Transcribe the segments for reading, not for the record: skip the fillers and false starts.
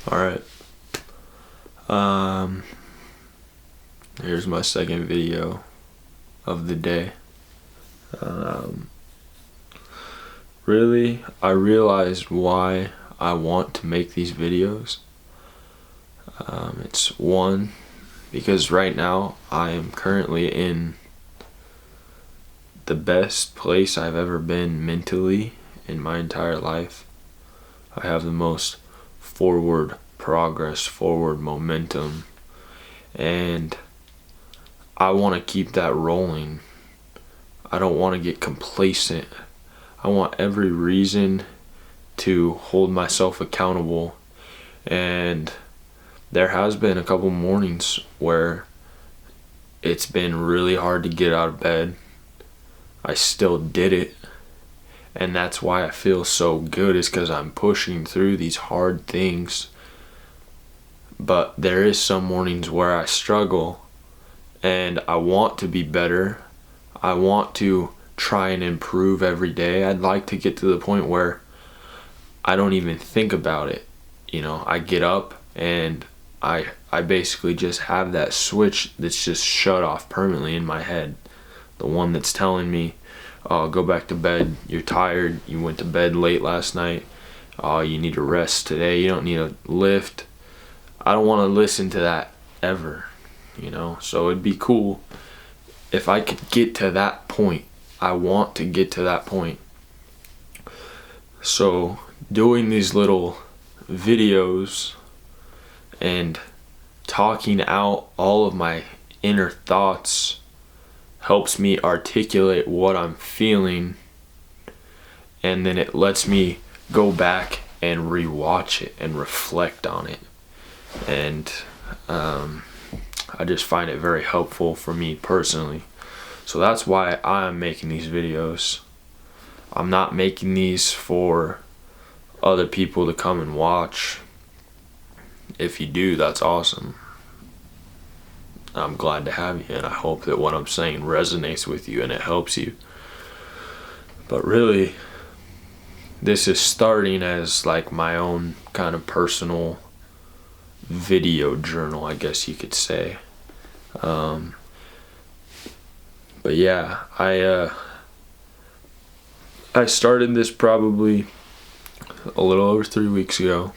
All right. Um, Here's my second video of the day. Um, Really, I realized why I want to make these videos. It's one, because right now I am currently in the best place I've ever been mentally in my entire life. I have the most forward progress, forward momentum, and I want to keep that rolling. I don't want to get complacent. I want every reason to hold myself accountable. And there has been a couple mornings where it's been really hard to get out of bed. I still did it. And that's why I feel so good, is because I'm pushing through these hard things. But there is some mornings where I struggle and I want to be better. I want to try and improve every day. I'd like to get to the point where I don't even think about it. I get up and I basically just have that switch that's just shut off permanently in my head. The one that's telling me, oh, go back to bed. You're tired. You went to bed late last night. Oh, you need to rest today. You don't need to lift. I don't want to listen to that ever, So it'd be cool if I could get to that point. I want to get to that point. So doing these little videos and talking out all of my inner thoughts helps me articulate what I'm feeling, and then it lets me go back and rewatch it and reflect on it. And I just find it very helpful for me personally. So that's why I'm making these videos. I'm not making these for other people to come and watch. If you do, that's awesome. I'm glad to have you, and I hope that what I'm saying resonates with you and it helps you. But really, this is starting as like my own kind of personal video journal, I guess you could say. But yeah, I started this probably a little over 3 weeks ago.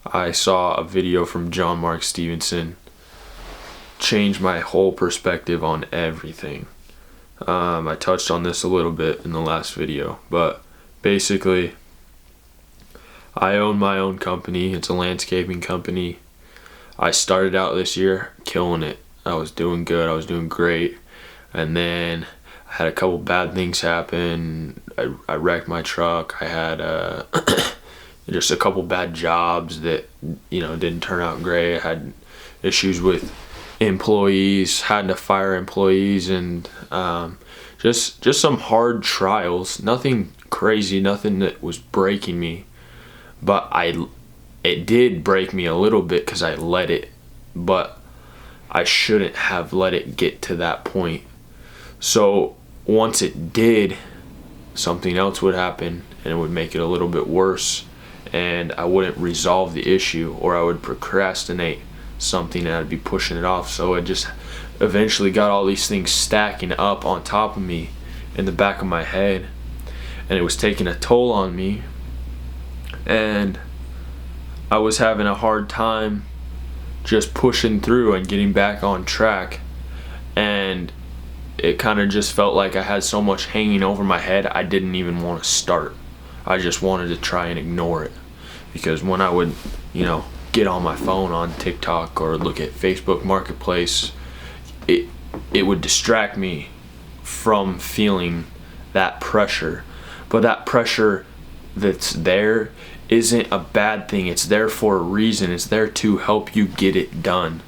I saw a video from John Mark Stevenson change my whole perspective on everything. I touched on this a little bit in the last video, but basically, I own my own company. It's a landscaping company. I started out this year killing it. I was doing good. I was doing great. And then I had a couple bad things happen. I wrecked my truck. I had just a couple bad jobs that didn't turn out great. I had issues with employees, had to fire employees, and just some hard trials. Nothing crazy, nothing that was breaking me, but it did break me a little bit because I let it. But I shouldn't have let it get to that point. So once it did, something else would happen and it would make it a little bit worse, and I wouldn't resolve the issue, or I would procrastinate something and I'd be pushing it off. So it just eventually got all these things stacking up on top of me in the back of my head, and it was taking a toll on me, and I was having a hard time just pushing through and getting back on track. And it kind of just felt like I had so much hanging over my head, I didn't even want to start. I just wanted to try and ignore it, because when I would get on my phone on TikTok or look at Facebook Marketplace, it would distract me from feeling that pressure. But that pressure that's there isn't a bad thing. It's there for a reason. It's there to help you get it done.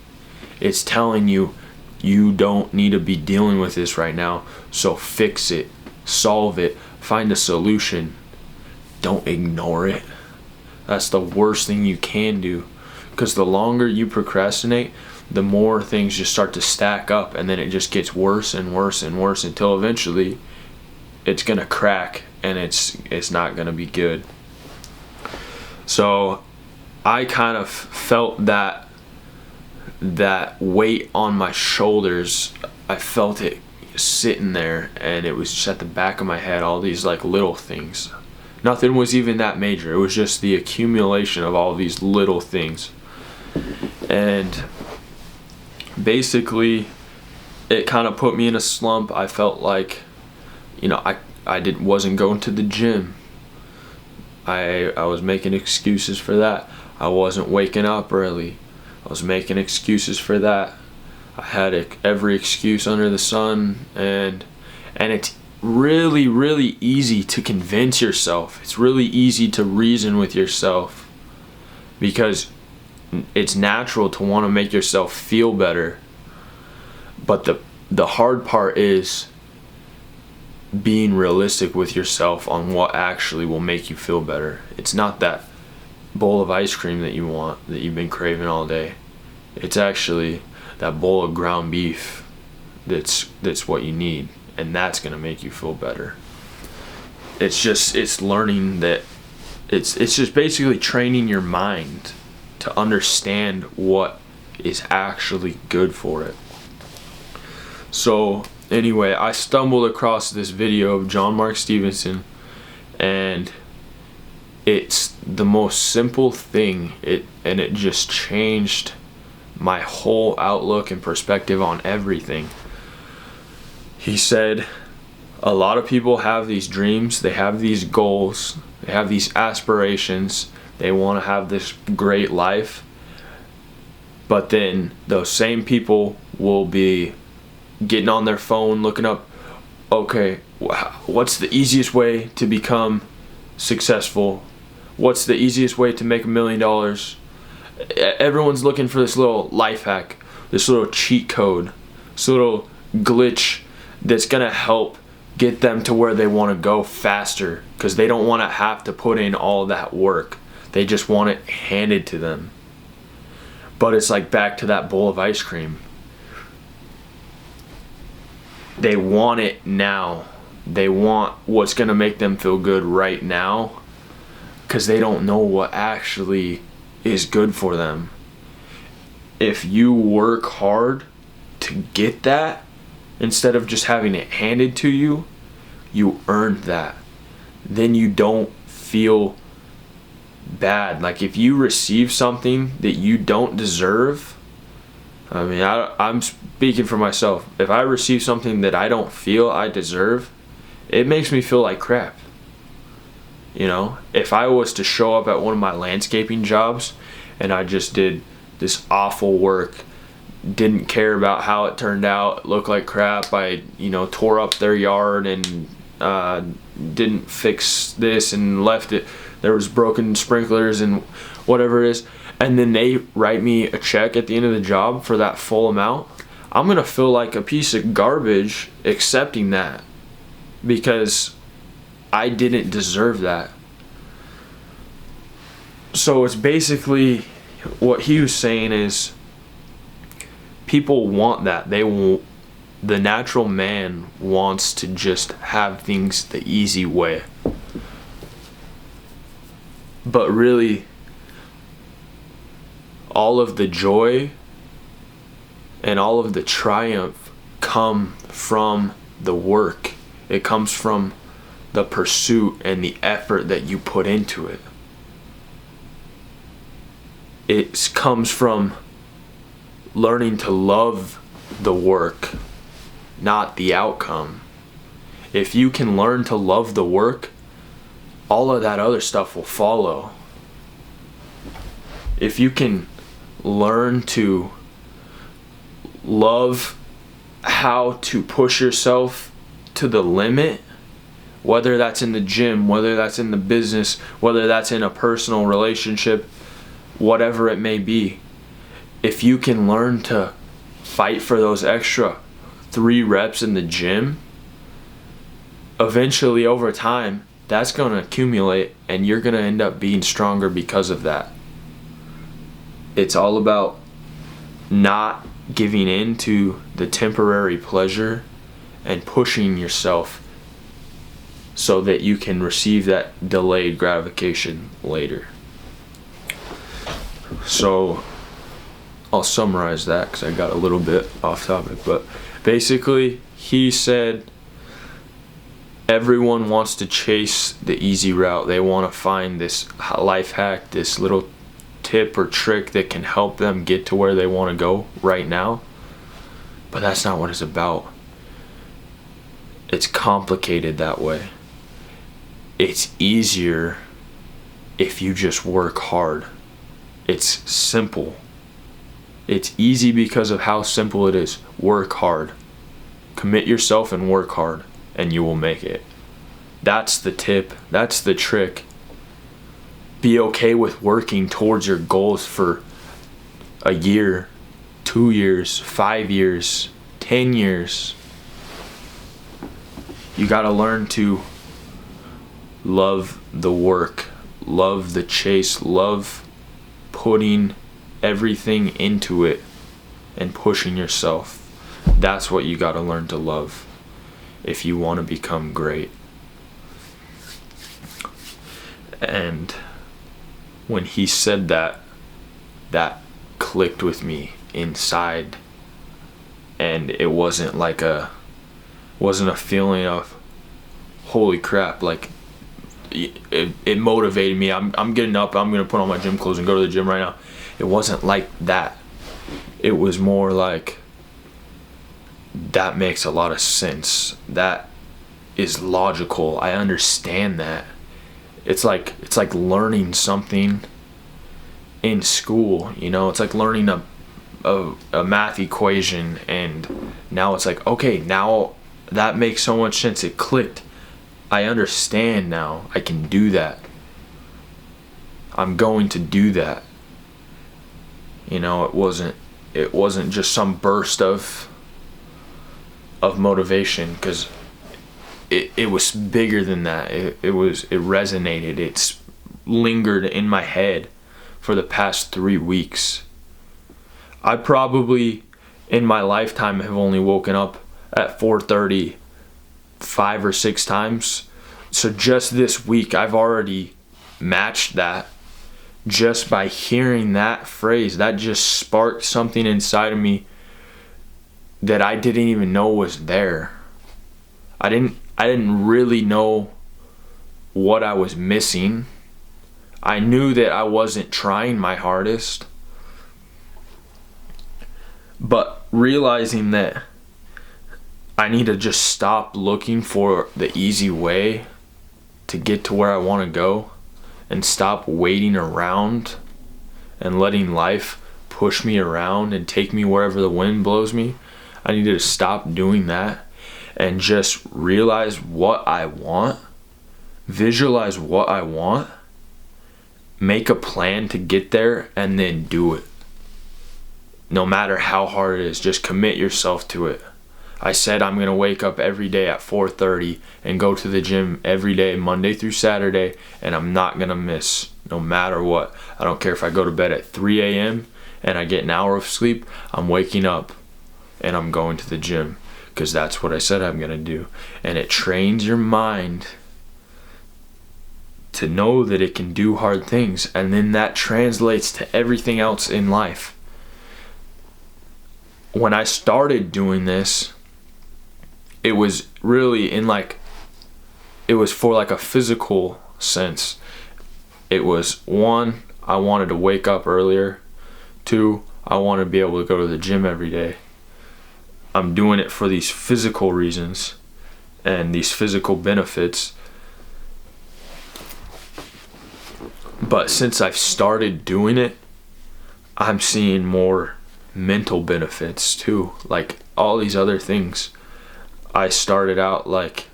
It's telling you you don't need to be dealing with this right now, so fix it, solve it, find a solution. Don't ignore it. That's the worst thing you can do, because the longer you procrastinate, the more things just start to stack up, and then it just gets worse and worse and worse until eventually it's gonna crack and it's not gonna be good. So I kind of felt that weight on my shoulders. I felt it sitting there, and it was just at the back of my head, all these like little things. Nothing was even that major. It was just the accumulation of all these little things. And basically it kind of put me in a slump. I felt like, you know, I wasn't going to the gym. I was making excuses for that. I wasn't waking up early. I was making excuses for that. I had every excuse under the sun, and it's really, really easy to convince yourself. It's really easy to reason with yourself, because it's natural to want to make yourself feel better. But the hard part is being realistic with yourself on what actually will make you feel better. It's not that bowl of ice cream that you want, that you've been craving all day. It's actually that bowl of ground beef that's what you need, and that's going to make you feel better. It's learning that it's just basically training your mind to understand what is actually good for it. So anyway, I stumbled across this video of John Mark Stevenson, and it's the most simple thing, and it just changed my whole outlook and perspective on everything. He said, a lot of people have these dreams, they have these goals, they have these aspirations, they want to have this great life, but then those same people will be getting on their phone looking up, okay, what's the easiest way to become successful? What's the easiest way to make $1 million? Everyone's looking for this little life hack, this little cheat code, this little glitch that's gonna help get them to where they want to go faster, because they don't want to have to put in all that work. They just want it handed to them. But it's like back to that bowl of ice cream. They want it now. They want what's going to make them feel good right now, because they don't know what actually is good for them. If you work hard to get that, instead of just having it handed to you, you earned that. Then you don't feel bad. Like if you receive something that you don't deserve, I mean, I'm speaking for myself. If I receive something that I don't feel I deserve, it makes me feel like crap. You know, if I was to show up at one of my landscaping jobs and I just did this awful work, didn't care about how it turned out, looked like crap, I, tore up their yard and didn't fix this and left it, there was broken sprinklers and whatever it is, and then they write me a check at the end of the job for that full amount, I'm gonna feel like a piece of garbage accepting that, because I didn't deserve that. So it's basically what he was saying is, people want that. The natural man wants to just have things the easy way. But really, all of the joy and all of the triumph come from the work. It comes from the pursuit and the effort that you put into it. It comes from learning to love the work, not the outcome. If you can learn to love the work, all of that other stuff will follow. If you can learn to love how to push yourself to the limit, whether that's in the gym, whether that's in the business, whether that's in a personal relationship, whatever it may be, if you can learn to fight for those extra 3 reps in the gym, eventually over time, that's going to accumulate and you're going to end up being stronger because of that. It's all about not giving in to the temporary pleasure and pushing yourself so that you can receive that delayed gratification later. So I'll summarize that because I got a little bit off topic, but basically he said everyone wants to chase the easy route. They want to find this life hack, this little tip or trick that can help them get to where they want to go right now. But that's not what it's about. It's complicated that way. It's easier if you just work hard. It's simple. It's easy because of how simple it is. Work hard. Commit yourself and work hard, and you will make it. That's the tip. That's the trick. Be okay with working towards your goals for a year, 2 years, 5 years, 10 years. You gotta learn to love the work, love the chase, love putting everything into it and pushing yourself. That's what you gotta learn to love if you want to become great. And when he said that, that clicked with me inside, and it wasn't a feeling of holy crap, like it motivated me. I'm getting up, I'm gonna put on my gym clothes and go to the gym right now. It wasn't like that. It was more like, that makes a lot of sense. That is logical. I understand that. It's like learning something in school, you know? It's like learning a math equation, and now it's like, okay, now that makes so much sense. It clicked. I understand now. I can do that. I'm going to do that. You know, it wasn't just some burst of motivation, because it was bigger than that. It resonated. It's lingered in my head for the past 3 weeks. I probably in my lifetime have only woken up at 4:30 5 or 6 times. So just this week I've already matched that. Just by hearing that phrase, that just sparked something inside of me that I didn't even know was there. I didn't really know what I was missing. I knew that I wasn't trying my hardest. But realizing that I need to just stop looking for the easy way to get to where I want to go, and stop waiting around and letting life push me around and take me wherever the wind blows me. I needed to stop doing that and just realize what I want, visualize what I want, make a plan to get there, and then do it. No matter how hard it is, just commit yourself to it. I said I'm going to wake up every day at 4:30 and go to the gym every day, Monday through Saturday, and I'm not going to miss no matter what. I don't care if I go to bed at 3 a.m. and I get an hour of sleep, I'm waking up and I'm going to the gym, because that's what I said I'm going to do. And it trains your mind to know that it can do hard things, and then that translates to everything else in life. When I started doing this, it was really it was for like a physical sense. It was 1, I wanted to wake up earlier. 2, I wanted to be able to go to the gym every day. I'm doing it for these physical reasons and these physical benefits. But since I've started doing it, I'm seeing more mental benefits too. Like all these other things. I started out like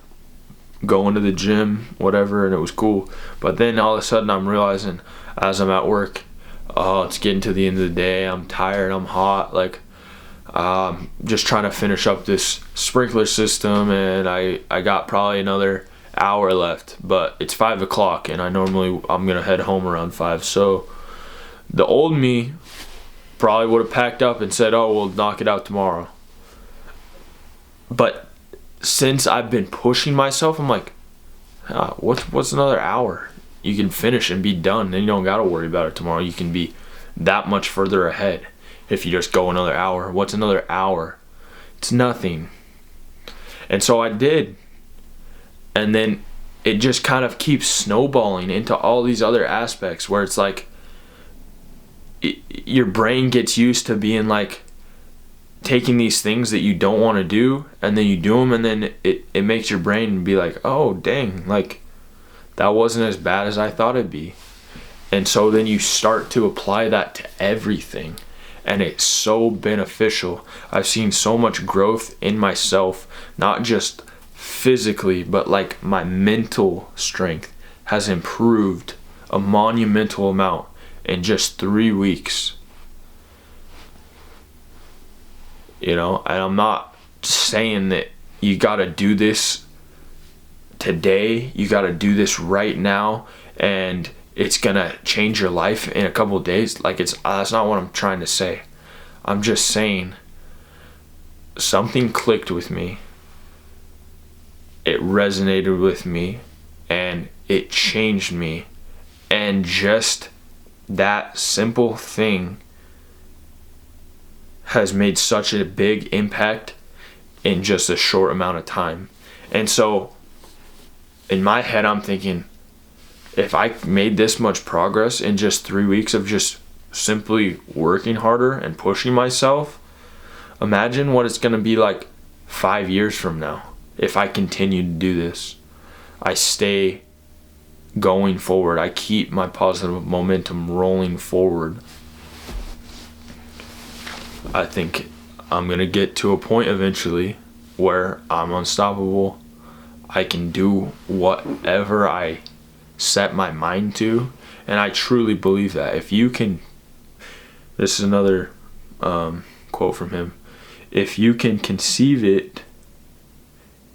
going to the gym, whatever, and it was cool. But then all of a sudden I'm realizing as I'm at work, oh, it's getting to the end of the day. I'm tired. I'm hot. Like, just trying to finish up this sprinkler system, and I got probably another hour left. But it's 5 o'clock, and I'm gonna head home around 5. So the old me probably would have packed up and said, oh, we'll knock it out tomorrow. But since I've been pushing myself, I'm like, what's another hour? You can finish and be done. Then you don't gotta worry about it tomorrow. You can be that much further ahead. If you just go another hour, what's another hour? It's nothing. And so I did. And then it just kind of keeps snowballing into all these other aspects where it's like your brain gets used to being like taking these things that you don't want to do, and then you do them, and then it makes your brain be like, oh dang, like that wasn't as bad as I thought it'd be. And so then you start to apply that to everything, and it's so beneficial. I've seen so much growth in myself, not just physically, but like my mental strength has improved a monumental amount in just 3 weeks. You know, and I'm not saying that you got to do this today, you got to do this right now, and it's gonna change your life in a couple of days. Like, that's not what I'm trying to say. I'm just saying something clicked with me, it resonated with me, and it changed me. And just that simple thing has made such a big impact in just a short amount of time. And so in my head, I'm thinking, if I made this much progress in just 3 weeks of just simply working harder and pushing myself, imagine what it's going to be like 5 years from now if I continue to do this. I stay going forward. I keep my positive momentum rolling forward. I think I'm going to get to a point eventually where I'm unstoppable. I can do whatever I set my mind to, and I truly believe that. If you can, this is another quote from him, if you can conceive it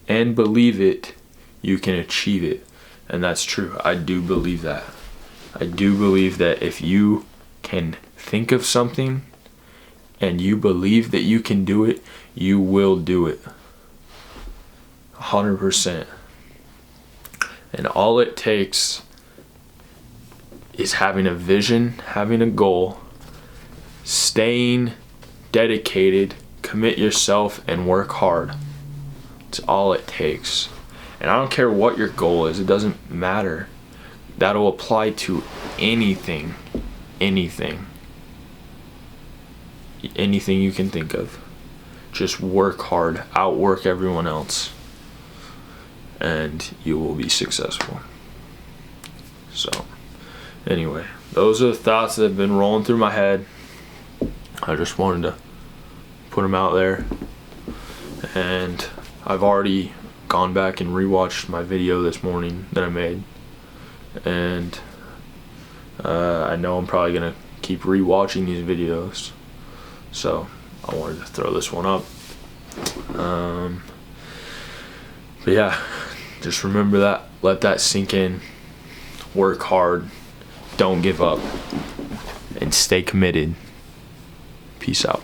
and believe it, you can achieve it. And that's true. I do believe that. I do believe that if you can think of something and you believe that you can do it, you will do it. 100%. And all it takes is having a vision, having a goal, staying dedicated, commit yourself, and work hard. It's all it takes. And I don't care what your goal is, it doesn't matter. That'll apply to anything you can think of. Just work hard, outwork everyone else, and you will be successful. So anyway, those are the thoughts that have been rolling through my head. I just wanted to put them out there. And I've already gone back and rewatched my video this morning that I made, and I know I'm probably gonna keep rewatching these videos, so I wanted to throw this one up. But yeah, just remember that, let that sink in, work hard, don't give up, and stay committed. Peace out.